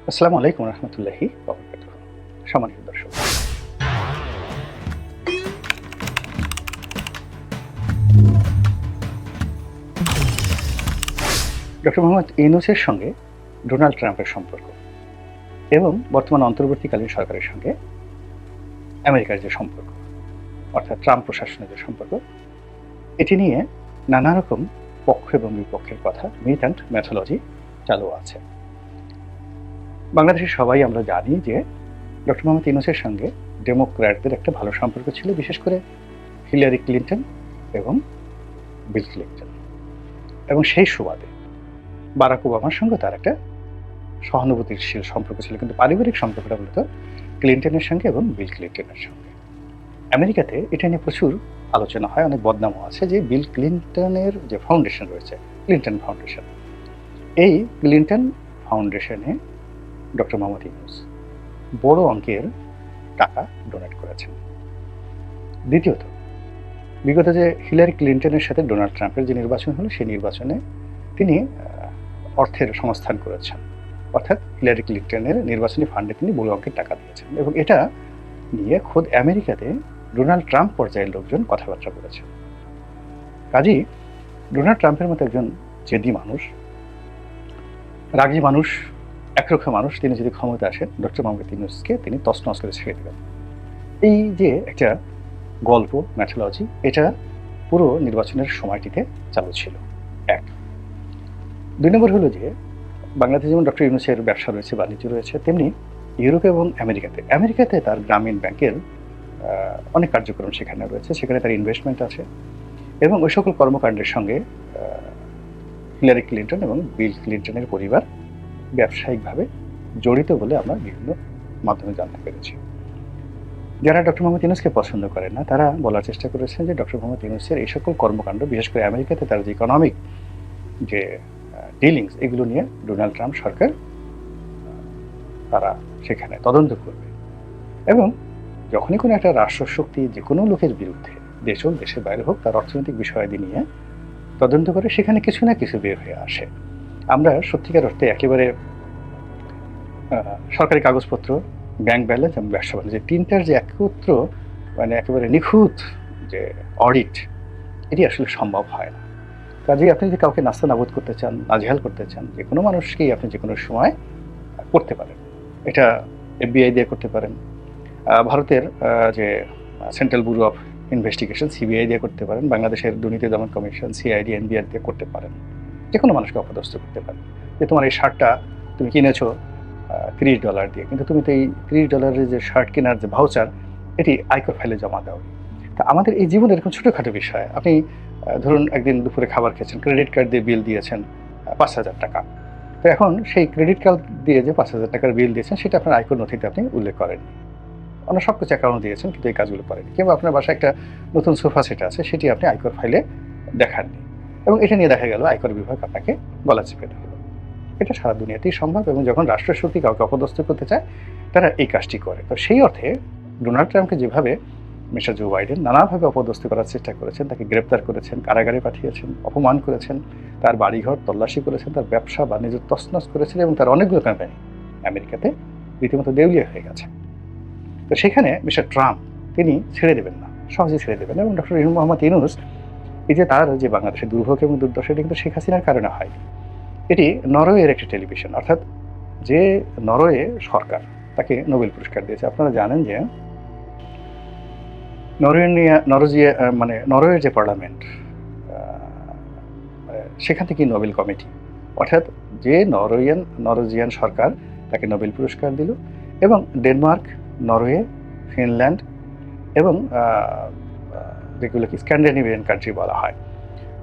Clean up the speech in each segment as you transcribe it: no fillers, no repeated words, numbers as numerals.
আসসালামু আলাইকুম রহমতুল্লাহি ওয়া বারাকাতুহু। সম্মানিত দর্শক, ডক্টর মোহাম্মদ ইউনূসের সঙ্গে ডোনাল্ড ট্রাম্পের সম্পর্ক এবং বর্তমান অন্তর্বর্তীকালীন সরকারের সঙ্গে আমেরিকার যে সম্পর্ক, অর্থাৎ ট্রাম্প প্রশাসনের যে সম্পর্ক, এটি নিয়ে নানা রকম পক্ষ এবং বিপক্ষের কথা, মিথ অ্যান্ড ম্যাথোলজি চালু আছে। বাংলাদেশের সবাই আমরা জানি যে ডক্টর মোহাম্মদ ইউনূসের সঙ্গে ডেমোক্র্যাটদের একটা ভালো সম্পর্ক ছিল, বিশেষ করে হিলারি ক্লিন্টন এবং বিল ক্লিন্টন, এবং সেই সুবাদে বারাক ওবামার সঙ্গে তার একটা সহানুভূতিশীল সম্পর্ক ছিল, কিন্তু পারিবারিক সম্পর্কটা মূলত ক্লিন্টনের সঙ্গে এবং বিল ক্লিন্টনের সঙ্গে। আমেরিকাতে এটা নিয়ে প্রচুর আলোচনা হয়, অনেক বদনামও আছে যে বিল ক্লিন্টনের যে ফাউন্ডেশন রয়েছে, ক্লিন্টন ফাউন্ডেশন, এই ক্লিন্টন ফাউন্ডেশনে ডক্টর মোহাম্মদ ইউনূস বড় অঙ্কের টাকা ডোনেট করেছেন। দ্বিতীয়ত, বিগত যে হিলারি ক্লিন্টনের সাথে ডোনাল্ড ট্রাম্পের যে নির্বাচন হলো, সেই নির্বাচনে তিনি অর্থের সংস্থান করেছেন, অর্থাৎ হিলারি ক্লিন্টনের নির্বাচনী ফান্ডে তিনি বড় অঙ্কের টাকা দিয়েছেন, এবং এটা নিয়ে খোদ আমেরিকাতে ডোনাল্ড ট্রাম্প পর্যায়ের লোকজন কথাবার্তা বলেছেন। কাজেই ডোনাল্ড ট্রাম্পের মতো একজন জেদি মানুষ, রাগী মানুষ, একরোখা মানুষ, তিনি যদি ক্ষমতা আসেন, ডক্টর মোহাম্মদ ইউনূসকে তিনি তছনছ করে ছেড়ে দেবেন। এই যে একটা গল্প, ম্যাথোলজি, এটা পুরো নির্বাচনের সময়টিতে চালু ছিল। এক। দুই নম্বর হলো যে বাংলাদেশে যেমন ডক্টর ইউনূসের ব্যবসা রয়েছে, বাণিজ্য রয়েছে, তেমনি ইউরোপে এবং আমেরিকাতে তার গ্রামীণ ব্যাংকের অনেক কার্যক্রম সেখানে রয়েছে, সেখানে তার ইনভেস্টমেন্ট আছে, এবং ওই সকল কর্মকাণ্ডের সঙ্গে হিলারি ক্লিন্টন এবং বিল ক্লিন্টনের পরিবার ব্যবসায়িকভাবে জড়িত বলে আমরা বিভিন্ন মাধ্যমে জানতে পেরেছি। যারা ডক্টর মোহাম্মদ ইউনূসকে পছন্দ করেন না, তারা বলার চেষ্টা করেছেন যে ডক্টর মোহাম্মদ ইউনূসের এই সকল কর্মকাণ্ড, বিশেষ করে আমেরিকাতে তার যে ইকোনমিক যে ডিলিংস, এগুলো নিয়ে ডোনাল্ড ট্রাম্প সরকার তারা সেখানে তদন্ত করবে, এবং যখনই কোনো একটা রাষ্ট্রশক্তি যে কোনো লোকের বিরুদ্ধে, দেশ হোক দেশের বাইরে হোক, তার অর্থনৈতিক বিষয়াদি নিয়ে তদন্ত করে, সেখানে কিছু না কিছু বের হয়ে আসে। আমরা সত্যিকার অর্থে একেবারে সরকারি কাগজপত্র, ব্যাংক ব্যালেন্স এবং ব্যবসা বাণিজ্য, তিনটার যে একত্র মানে একেবারে নিখুঁত যে অডিট, এটি আসলে সম্ভব হয় না। কাজেই আপনি যদি কাউকে নাস্তানাবুদ করতে চান, নাজেহাল করতে চান, যে কোনো মানুষকেই আপনি যে কোনো সময় করতে পারেন। এটা এফবিআই দিয়ে করতে পারেন, ভারতের যে central bureau of investigation CBI দিয়ে করতে পারেন, বাংলাদেশের দুর্নীতি দমন কমিশন সিআইডি এনবিআর দিয়ে করতে পারেন। যে কোনো মানুষকে অপদস্থ করতে পারেন যে তোমার এই শার্টটা তুমি কিনেছো $30 দিয়ে, কিন্তু তুমি তো এই $30 যে শার্ট কেনার যে ভাউচার, এটি আয়কর ফাইলে জমা দাও। তা আমাদের এই জীবনে এরকম ছোটোখাটো বিষয়, আপনি ধরুন একদিন দুপুরে খাবার খেয়েছেন, ক্রেডিট কার্ড দিয়ে বিল দিয়েছেন 5,000 টাকা, তো এখন সেই ক্রেডিট কার্ড দিয়ে যে 5,000 টাকার বিল দিয়েছেন, সেটা আপনার আয়কর নথিতে আপনি উল্লেখ করেন, অন্য সব কিছু অ্যাকাউন্ট দিয়েছেন, কিন্তু এই কাজগুলো করেন। কিংবা আপনার বাসায় একটা নতুন সোফা সেট আছে, সেটি আপনি আয়কর ফাইলে দেখাননি, এবং এটা নিয়ে দেখা গেল আয়কর বিভাগ আপনাকে গলা চেপে ধরল। এটা সারা দুনিয়াতেই সম্ভব, এবং যখন রাষ্ট্রশক্তি কাউকে অপদস্থ করতে চায়, তারা এই কাজটি করে। তো সেই অর্থে ডোনাল্ড ট্রাম্পকে যেভাবে মিস্টার জো বাইডেন নানাভাবে অপদস্থ করার চেষ্টা করেছেন, তাকে গ্রেপ্তার করেছেন, কারাগারে পাঠিয়েছেন, অপমান করেছেন, তার বাড়িঘর তল্লাশি করেছেন, তার ব্যবসা বাণিজ্য তছনছ করেছেন, এবং তার অনেকগুলো কোম্পানি আমেরিকাতে রীতিমতো দেউলিয়া হয়ে গেছে। তো সেখানে মিস্টার ট্রাম্প তিনি ছেড়ে দেবেন না, সহজে ছেড়ে দেবেন। এবং ডক্টর মোহাম্মদ ইউনূস, এই যে তার যে বাংলাদেশের দুর্ভোগ এবং দুর্দশা, এটা কিন্তু শেখ হাসিনার কারণে হয়নি। এটি নরওয়ের একটি টেলিভিশন, অর্থাৎ যে নরওয়ে সরকার তাকে নোবেল পুরস্কার দিয়েছে। আপনারা জানেন যে নরওয়ের যে পার্লামেন্ট, সেখান থেকে নোবেল কমিটি, অর্থাৎ যে নরওয়েজিয়ান সরকার তাকে নোবেল পুরস্কার দিল, এবং ডেনমার্ক, নরওয়ে, ফিনল্যান্ড এবং যেগুলোকে স্ক্যান্ডিনেভিয়ান কান্ট্রি বলা হয়,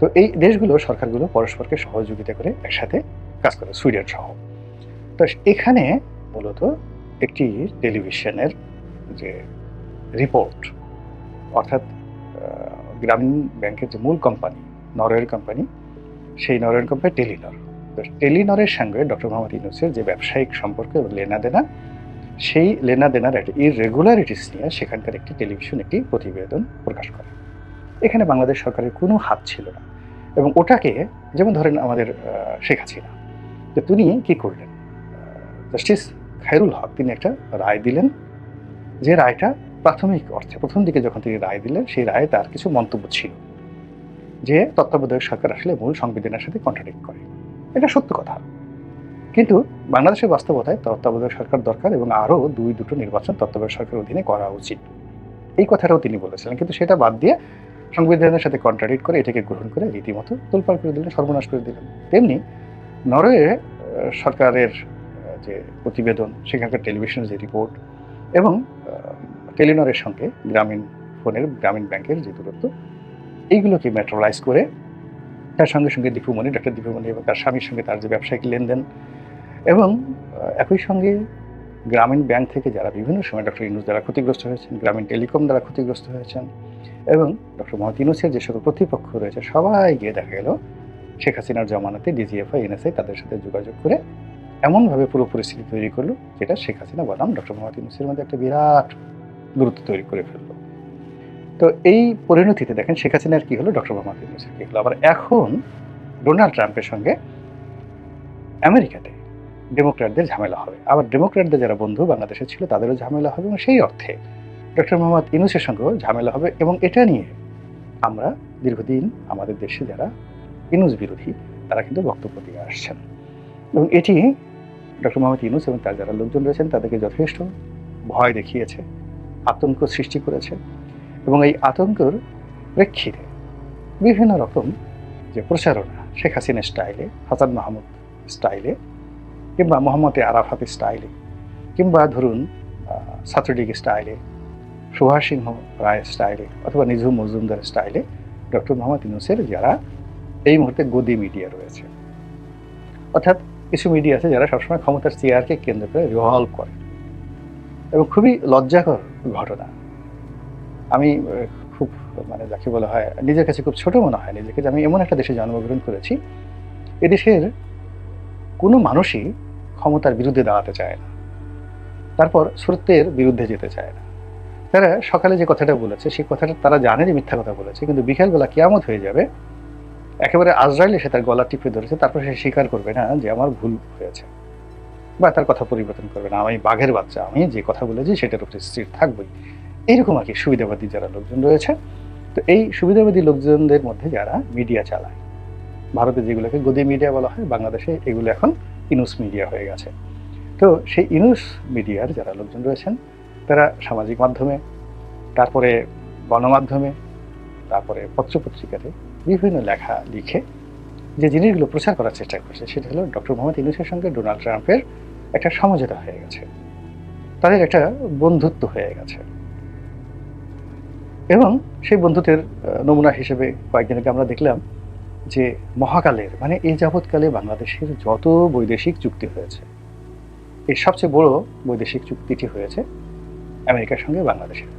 তো এই দেশগুলো সরকারগুলো পরস্পরকে সহযোগিতা করে একসাথে কাজ করে, সুইডেন সহ। তো এখানে মূলত একটি টেলিভিশনের যে রিপোর্ট, অর্থাৎ গ্রামীণ ব্যাংকের যে মূল কোম্পানি, নরওয়ের কোম্পানি, সেই নরওয়ের কোম্পানি টেলিনর, তো টেলিনরের সঙ্গে ডক্টর মোহাম্মদ ইউনূসের যে ব্যবসায়িক সম্পর্ক এবং লেনাদেনা, সেই লেনাদেনার একটা ইররেগুলারিটিস নিয়ে সেখানকার একটি টেলিভিশন একটি প্রতিবেদন প্রকাশ করে। এখানে বাংলাদেশ সরকারের কোনো হাত ছিল না, এবং ওটাকে, যেমন ধরেন আমাদের শেখ হাসিনা, যে তিনি কী করলেন, জাস্টিস খায়রুল হক তিনি একটা রায় দিলেন, যে রায়টা প্রাথমিক অর্থে প্রথম দিকে যখন তিনি রায় দিলেন সেই রায়ে তার কিছু মন্তব্য ছিল যে তত্ত্বাবধায়ক সরকার আসলে মূল সংবিধানের সাথে কন্ট্রাডিক্ট করে। এটা সত্য কথা, কিন্তু বাংলাদেশের বাস্তবতায় তত্ত্বাবধায়ক সরকার দরকার এবং আরও দুটো নির্বাচন তত্ত্বাবধায়ক সরকারের অধীনে করা উচিত, এই কথাটাও তিনি বলেছিলেন। কিন্তু সেটা বাদ দিয়ে সংবিধানের সাথে কন্ট্রাডিক্ট করে এটাকে গ্রহণ করে রীতিমতো তোলপাড় করে দিলেন, সর্বনাশ করে দিলেন। তেমনি নরওয়ে সরকারের যে প্রতিবেদন, সেখানকার টেলিভিশনের যে রিপোর্ট এবং টেলিনরের সঙ্গে গ্রামীণ ব্যাংকের যে দূরত্ব, এইগুলোকে ম্যাটেরিয়ালাইজ করে তার সঙ্গে সঙ্গে ডক্টর দীপুমণি এবং তার স্বামীর সঙ্গে তার যে ব্যবসায়িক লেনদেন এবং একই সঙ্গে গ্রামীণ ব্যাংক থেকে যারা বিভিন্ন সময় ডক্টর ইউনূস দ্বারা ক্ষতিগ্রস্ত হয়েছেন, গ্রামীণ টেলিকম দ্বারা ক্ষতিগ্রস্ত হয়েছেন এবং ডক্টর মোহাম্মদ ইউনূসের যে সকল প্রতিপক্ষ রয়েছে সবাই গিয়ে দেখা গেল শেখ হাসিনার জমানাতে ডিজিএফআই, এনএসআই তাদের সাথে যোগাযোগ করে এমনভাবে পুরো পরিস্থিতি তৈরি করলো যেটা শেখ হাসিনা বনাম ডক্টর মোহাম্মদ ইউনূসের মধ্যে একটা বিরাট দূরত্ব তৈরি করে ফেললো। তো এই পরিণতিতে দেখেন শেখ হাসিনার কী হলো, ডক্টর মোহাম্মদ ইউনূসের কী হলো। আবার এখন ডোনাল্ড ট্রাম্পের সঙ্গে আমেরিকাতে ডেমোক্র্যাটদের ঝামেলা হবে, আবার ডেমোক্র্যাটদের যারা বন্ধু বাংলাদেশে ছিল তাদেরও ঝামেলা হবে এবং সেই অর্থে ডক্টর মোহাম্মদ ইউনূসের সঙ্গেও ঝামেলা হবে। এবং এটা নিয়ে আমরা দীর্ঘদিন আমাদের দেশে যারা ইউনূস বিরোধী তারা কিন্তু বক্তব্য দিয়ে আসছেন এবং এটি ডক্টর মোহাম্মদ ইউনূস এবং তার যারা লোকজন রয়েছেন তাদেরকে যথেষ্ট ভয় দেখিয়েছে, আতঙ্ক সৃষ্টি করেছে এবং এই আতঙ্কের প্রেক্ষিতে বিভিন্ন রকম যে প্রচারণা শেখ হাসিনা স্টাইলে, হাসান মাহমুদ স্টাইলে কিংবা মোহাম্মদ আরাফাত স্টাইলে কিংবা ধরুন ছাত্রলীগ স্টাইলে, সুভাষ সিংহ রায় স্টাইলে অথবা নিঝুম মজুমদার স্টাইলে ডক্টর মোহাম্মদ ইউনূসের যারা এই মুহূর্তে গদি মিডিয়া রয়েছে, অর্থাৎ কিছু মিডিয়া আছে যারা সবসময় ক্ষমতার চেয়ারকে কেন্দ্র করে রিভলভ করে এবং খুবই লজ্জাকর ঘটনা। আমি খুব যাকে বলা হয় নিজের কাছে খুব ছোট মনে হয় নিজেকে, যে আমি এমন একটা দেশে জন্মগ্রহণ করেছি, এদেশের কোনো মানুষই ক্ষমতার বিরুদ্ধে দাঁড়াতে চায় না, তারপর সত্যের বিরুদ্ধে যেতে চায় না। তারা সকালে যে কথাটা বলেছে সেই কথাটা তারা জানে যে মিথ্যা কথা বলেছে, কিন্তু বিকেলবেলা কিয়ামত হয়ে যাবে, একেবারে আজরাইল এসে তার গলা টিপে ধরেছে, তারপর সে স্বীকার করবে না যে আমার ভুল হয়েছে বা তার কথা পরিবর্তন করবে না, আমি বাঘের বাচ্চা, আমি যে কথা বলেছি সেটার উপরে স্থির থাকবই। এইরকম আর কি সুবিধাবাদী যারা লোকজন রয়েছে। তো এই সুবিধাবাদী লোকজনদের মধ্যে যারা মিডিয়া চালায়, ভারতে যেগুলোকে গদি মিডিয়া বলা হয়, বাংলাদেশে এগুলো এখন ইউনূস মিডিয়া হয়ে গেছে। তো সেই ইউনূস মিডিয়ার যারা লোকজন রয়েছেন তারা সামাজিক মাধ্যমে, তারপরে গণমাধ্যমে, তারপরে পত্রপত্রিকাতে বিভিন্ন লেখা লিখে যে জিনিসগুলো প্রচার করার চেষ্টা করছে সেটা হলো ডক্টর মোহাম্মদ ইউনূসের সঙ্গে ডোনাল্ড ট্রাম্পের একটা সমঝোতা হয়ে গেছে, তাদের একটা বন্ধুত্ব হয়ে গেছে এবং সেই বন্ধুত্বের নমুনা হিসেবে কয়েকদিন আগে আমরা দেখলাম যে মহাকালের এই যাবৎকালে বাংলাদেশের যত বৈদেশিক চুক্তি হয়েছে এর সবচেয়ে বড় বৈদেশিক চুক্তিটি হয়েছে আমেরিকার সঙ্গে বাংলাদেশের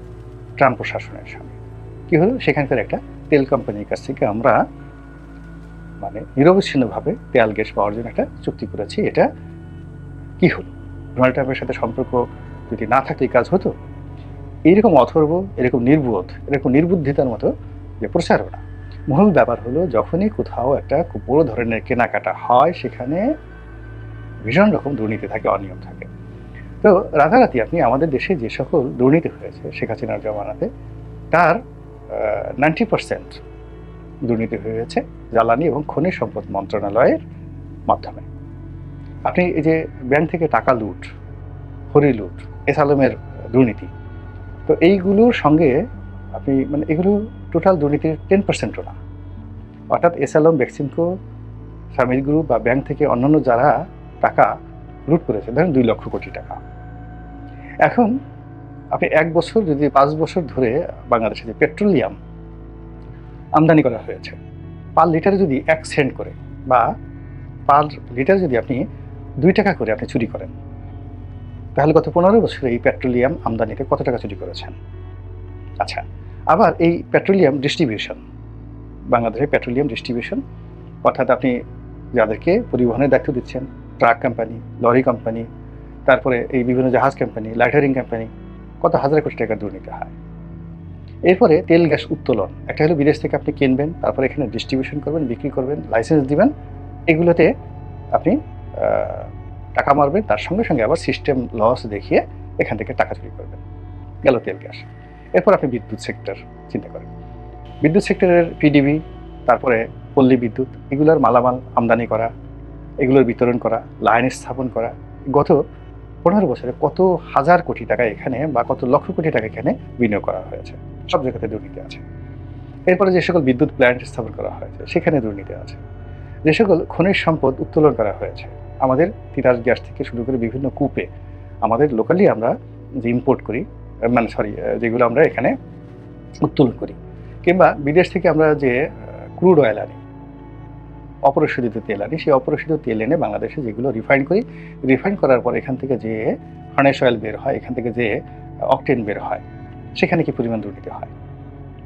ট্রাম্প প্রশাসনের সঙ্গে। কি হলো, সেখানকার একটা তেল কোম্পানির কাছ থেকে আমরা নিরবচ্ছিন্নভাবে তেল গ্যাস পাওয়ার জন্য একটা চুক্তি করেছি। এটা কি হলো, ডোনাল্ড ট্রাম্পের সাথে সম্পর্ক যদি না থাকলে কাজ হতো? এইরকম অথর্ব, এরকম নির্বোধ, এরকম নির্বুদ্ধিতার মতো যে প্রচারণা। মূল ব্যাপার হলো যখনই কোথাও একটা খুব বড় ধরনের কেনাকাটা হয় সেখানে ভীষণ রকম দুর্নীতি থাকে, অনিয়ম থাকে। তো রাতারাতি আপনি আমাদের দেশে যে সকল দুর্নীতি হয়েছে শেখ হাসিনার জমানাতে তার 90% দুর্নীতি হয়েছে জ্বালানি এবং খনিজ সম্পদ মন্ত্রণালয়ের মাধ্যমে। আপনি এই যে ব্যাংক থেকে টাকা লুট, হরি লুট, এসালমের দুর্নীতি, তো এইগুলোর সঙ্গে আপনি এগুলো টোটাল দুর্নীতির 10%ও না। অর্থাৎ এসালম, বেক্সিমকো, ফ্যামিলি গ্রুপ বা ব্যাংক থেকে অন্যান্য যারা টাকা লুট করেছে, ধরেন 2 লক্ষ কোটি টাকা। এখন আপনি 1 বছর যদি 5 বছর ধরে বাংলাদেশে যে পেট্রোলিয়াম আমদানি করা হয়েছে, পার লিটারে যদি 1 সেন্ট করে বা পার লিটার যদি আপনি 2 টাকা করে আপনি চুরি করেন, তাহলে গত 15 বছরে এই পেট্রোলিয়াম আমদানিতে কত টাকা চুরি করেছেন? আচ্ছা, আবার এই পেট্রোলিয়াম ডিস্ট্রিবিউশন, বাংলাদেশের পেট্রোলিয়াম ডিস্ট্রিবিউশন, অর্থাৎ আপনি যাদেরকে পরিবহনের দায়িত্ব দিচ্ছেন, ট্রাক কোম্পানি, লরি কোম্পানি, তারপরে এই বিভিন্ন জাহাজ কোম্পানি, লাইটারিং কোম্পানি, কত হাজার কোটি টাকা দুর্নীতি হয়। এরপরে তেল গ্যাস উত্তোলন, একটা হলো বিদেশ থেকে আপনি কিনবেন, তারপরে এখানে ডিস্ট্রিবিউশন করবেন, বিক্রি করবেন, লাইসেন্স দিবেন, এগুলোতে আপনি টাকা মারবেন, তার সঙ্গে সঙ্গে আবার সিস্টেম লস দেখিয়ে এখান থেকে টাকা চুরি করবেন। গেল তেল গ্যাস। এরপর আপনি বিদ্যুৎ সেক্টর চিন্তা করেন। বিদ্যুৎ সেক্টরের পিডিবি, তারপরে পল্লী বিদ্যুৎ, এগুলোর মালামাল আমদানি করা, এগুলোর বিতরণ করা, লাইন স্থাপন করা, গত 15 বছরে কত হাজার কোটি টাকা এখানে বা কত লক্ষ কোটি টাকা এখানে বিনিয়োগ করা হয়েছে। সব জায়গাতে দুর্নীতি আছে। এরপরে যে সকল বিদ্যুৎ প্ল্যান্ট স্থাপন করা হয়েছে সেখানে দুর্নীতি আছে। যে সকল খনিজ সম্পদ উত্তোলন করা হয়েছে, আমাদের তিতাস গ্যাস থেকে শুরু করে বিভিন্ন কূপে আমাদের লোকালি আমরা যে ইম্পোর্ট করি, মানে যেগুলো আমরা এখানে উত্তোলন করি, কিংবা বিদেশ থেকে আমরা যে ক্রুড অয়েল আনি, অপরিশোধিত তেল আনি, সেই অপরিশোধিত তেল এনে বাংলাদেশে যেগুলো রিফাইন করি, রিফাইন করার পর এখান থেকে যে ফার্নেস অয়েল বের হয়, এখান থেকে যে অকটেন বের হয়, সেখানে কি পরিমাণ দুর্নীতি হয়।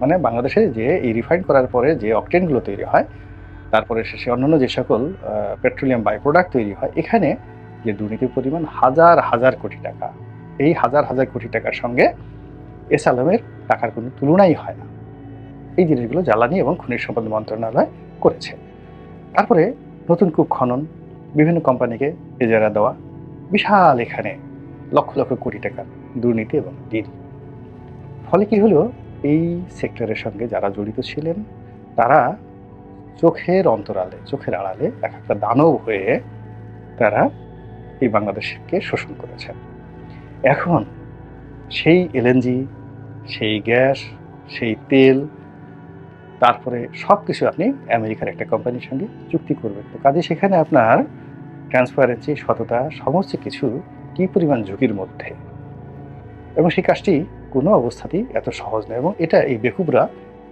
মানে বাংলাদেশে যে এই রিফাইন করার পরে যে অকটেনগুলো তৈরি হয়, তারপরে শেষে অন্যান্য যে সকল পেট্রোলিয়াম বাই প্রোডাক্ট তৈরি হয়, এখানে যে দুর্নীতির পরিমাণ হাজার হাজার কোটি টাকা, এই হাজার হাজার কোটি টাকার সঙ্গে এস আলমের টাকার কোনো তুলনাই হয় না। এই জিনিসগুলো জ্বালানি এবং খনিজ সম্পদ মন্ত্রণালয় করেছে। তারপরে নতুন কূপ খনন, বিভিন্ন কোম্পানিকে এজারা দেওয়া, বিশাল এখানে লক্ষ লক্ষ কোটি টাকার দুর্নীতি এবং ডিল। ফলে কি হলো, এই সেক্টরের সঙ্গে যারা জড়িত ছিলেন তারা চোখের অন্তরালে, চোখের আড়ালে এক একটা দানব হয়ে তারা এই বাংলাদেশকে শোষণ করেছেন। এখন সেই এলএনজি, সেই গ্যাস, সেই তেল, তারপরে সব কিছু আপনি আমেরিকার একটা কোম্পানির সঙ্গে চুক্তি করবেন। তো কাজে সেখানে আপনার ট্রান্সপারেন্সি, সততা, সমস্ত কিছু কী পরিমাণ ঝুঁকির মধ্যে, এবং সেই কাজটি কোনো অবস্থাতেই এত সহজ নয়। এবং এটা এই বেকুবরা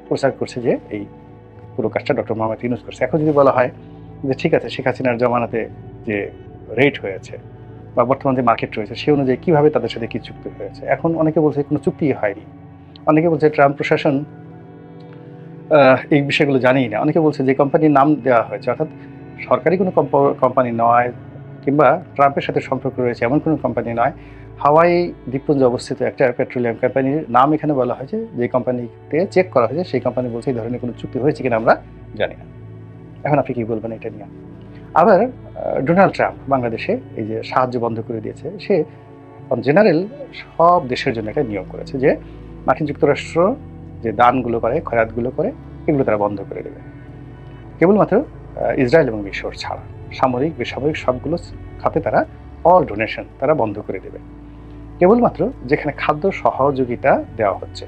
প্রচার করছে যে এই পুরো কাজটা ডক্টর মোহাম্মদ ইউনূস করছে। এখন যদি বলা হয় যে ঠিক আছে, শেখ হাসিনার জমানাতে যে রেট হয়েছে বা বর্তমান যে মার্কেট রয়েছে সেই অনুযায়ী কীভাবে তাদের সাথে কী চুক্তি হয়েছে, এখন অনেকে বলছে কোনো চুক্তিই হয়নি, অনেকে বলছে ট্রাম্প প্রশাসন এই বিষয়গুলো জানেই না, অনেকে বলছে যে কোম্পানির নাম দেওয়া হয়েছে অর্থাৎ সরকারি কোনো কোম্পানি নয়, কিংবা ট্রাম্পের সাথে সম্পর্ক রয়েছে এমন কোনো কোম্পানি নয়, হাওয়াই দ্বীপপুঞ্জে অবস্থিত একটা পেট্রোলিয়াম কোম্পানির নাম এখানে বলা হয়েছে, যে কোম্পানিতে চেক করা হয়েছে সেই কোম্পানি বলছে এই ধরনের কোনো চুক্তি হয়েছে কিনা আমরা জানি না। এখন আপনি কী বলবেন এটা নিয়ে? আবার ডোনাল্ড ট্রাম্প বাংলাদেশে এই যে সাহায্য বন্ধ করে দিয়েছে, সে জেনারেল সব দেশের জন্য একটা নিয়ম করেছে যে মার্কিন যুক্তরাষ্ট্র যে দানগুলো করে, খয়াতগুলো করে, এগুলো তারা বন্ধ করে দেবে। কেবলমাত্র ইসরায়েল এবং মিশর ছাড়া সামরিক বেসামরিক সবগুলো খাতে তারা অল ডোনেশন তারা বন্ধ করে দেবে। কেবলমাত্র যেখানে খাদ্য সহযোগিতা দেওয়া হচ্ছে,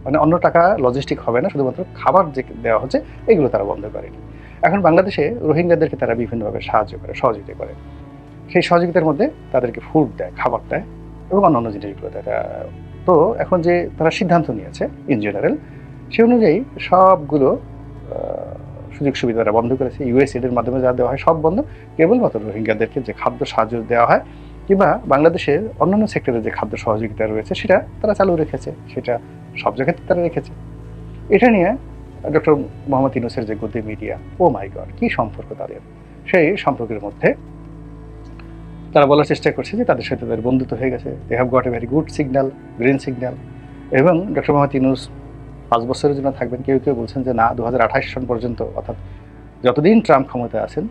মানে অন্য টাকা লজিস্টিক হবে না, শুধুমাত্র খাবার যে দেওয়া হচ্ছে এগুলো তারা বন্ধ করেনি। এখন বাংলাদেশে রোহিঙ্গাদেরকে তারা বিভিন্নভাবে সাহায্য করে, সহযোগিতা করে। সেই সহযোগিতার মধ্যে তাদেরকে ফুড দেয়, খাবার দেয় এবং অন্যান্য জিনিসগুলো দেয়। তো এখন যে তারা সিদ্ধান্ত নিয়েছে ইন জেনারেল, সে অনুযায়ী সবগুলো সুযোগ সুবিধা তারা বন্ধ করেছে। ইউএসএইডের মাধ্যমে যা দেওয়া হয় সব বন্ধ, কেবলমাত্র রোহিঙ্গাদেরকে যে খাদ্য সাহায্য দেওয়া হয় কিংবা বাংলাদেশের অন্যান্য সেক্টরে যে খাদ্য সহযোগিতা রয়েছে সেটা তারা চালু রেখেছে, সেটা সব জায়গাতে তারা রেখেছে। এটা নিয়ে ডক্টর মোহাম্মদ ইউনূসের যে গদি মিডিয়া, ও মাই গড, কী সম্পর্ক তাদের, সেই সম্পর্কের মধ্যে তারা বলার চেষ্টা করছে যে তাদের সাথে তাদের বন্ধুত্ব হয়ে গেছে, they have got a very good signal, green signal. এবং ডক্টর মোহাম্মদ ইউনূস 5 বছরের জন্য থাকবেন, কেউ কেউ বলছেন যে না 2028 সন পর্যন্ত, অর্থাৎ যতদিন ট্রাম্প ক্ষমতায় আছেন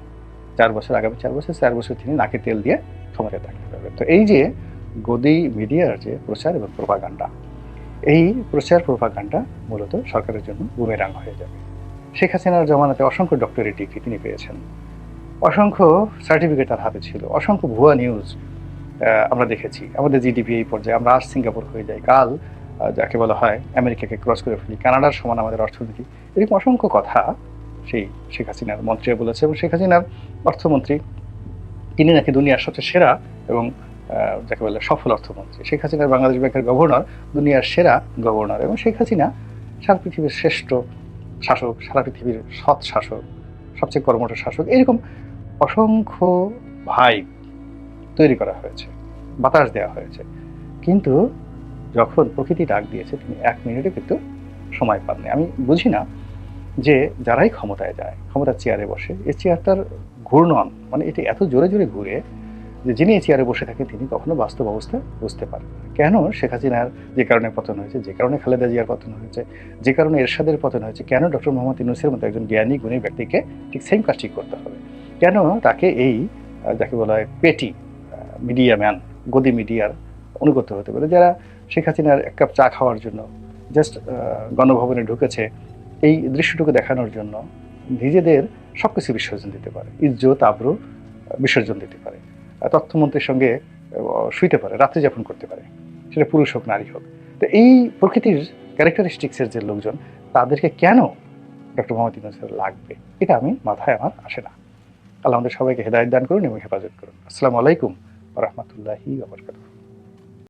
4 বছর, আগামী 4 বছর তিনি নাকে তেল দিয়ে ক্ষমতায় থাকতে পারবেন। তো এই যে গদি মিডিয়ার যে প্রচার এবং প্রোপাগান্ডা, এই প্রচার প্রোপাগান্ডা মূলত সরকারের জন্য বুমেরাং হয়ে যাবে। শেখ হাসিনার জমানাতে অসংখ্য ডক্টরেট ডিগ্রি তিনি পেয়েছেন, অসংখ্য সার্টিফিকেট তার হাতে ছিল, অসংখ্য ভুয়া নিউজ আমরা দেখেছি। আমাদের জিডিপি এই পর্যায়ে, আমরা আজ সিঙ্গাপুর হয়ে যাই, কাল যাকে বলা হয় আমেরিকাকে ক্রস করে ফেলি, কানাডার সমান আমাদের অর্থনীতি, এরকম অসংখ্য কথা সেই শেখ হাসিনার মন্ত্রীরা বলেছে। এবং শেখ হাসিনার অর্থমন্ত্রী তিনি নাকি দুনিয়ার সবচেয়ে সেরা এবং যাকে বলে সফল অর্থমন্ত্রী। শেখ হাসিনার বাংলাদেশ ব্যাংকের গভর্নর দুনিয়ার সেরা গভর্নর, এবং শেখ হাসিনা সারা পৃথিবীর শ্রেষ্ঠ শাসক, সারা পৃথিবীর সৎ শাসক, সবচেয়ে কর্মঠ শাসক। এরকম অসংখ্য ভাই তৈরি করা হয়েছে, বাতাস দেওয়া হয়েছে, কিন্তু যখন প্রকৃতি ডাক দিয়েছে তিনি 1 মিনিটে কিন্তু সময় পাননি। আমি বুঝি না যে যারাই ক্ষমতায় যায়, ক্ষমতার চেয়ারে বসে, এই চেয়ারটার ঘূর্ণন মানে এটি এত জোরে জোরে ঘুরে যে যিনি এই চেয়ারে বসে থাকেন তিনি কখনো বাস্তব অবস্থা বুঝতে পারেন না। কেন শেখ হাসিনার যে কারণে পতন হয়েছে, যে কারণে খালেদা জিয়ার পতন হয়েছে, যে কারণে এরশাদের পতন হয়েছে, কেন ডক্টর মোহাম্মদ ইউনূসের মতো একজন জ্ঞানী গুণী ব্যক্তিকে ঠিক সেম কাজটি করতে হবে, কেন তাকে এই যাকে বলা হয় পেটি মিডিয়া ম্যান, গদি মিডিয়ার অনুগত হতে পারে, যারা শেখ হাসিনার এক কাপ চা খাওয়ার জন্য জাস্ট গণভবনে ঢুকেছে, এই দৃশ্যটুকু দেখানোর জন্য নিজেদের সবকিছু বিসর্জন দিতে পারে, ইজ্জত আবরু বিসর্জন দিতে পারে, তথ্যমন্ত্রীর সঙ্গে শুইতে পারে, রাত্রি যাপন করতে পারে, সেটা পুরুষ হোক নারী হোক। তো এই প্রকৃতির ক্যারেক্টারিস্টিক্সের যে লোকজন, তাদেরকে কেন ডক্টর মোহাম্মদ ইউনূসের লাগবে, এটা আমি মাথায় আমার আসে না। আল্লাহ আমাদের সবাইকে হেদায়েত দান করুন এবং হেফাজত করুন। আসসালামু আলাইকুম ওয়া রাহমাতুল্লাহি ওয়া বারাকাতুহু।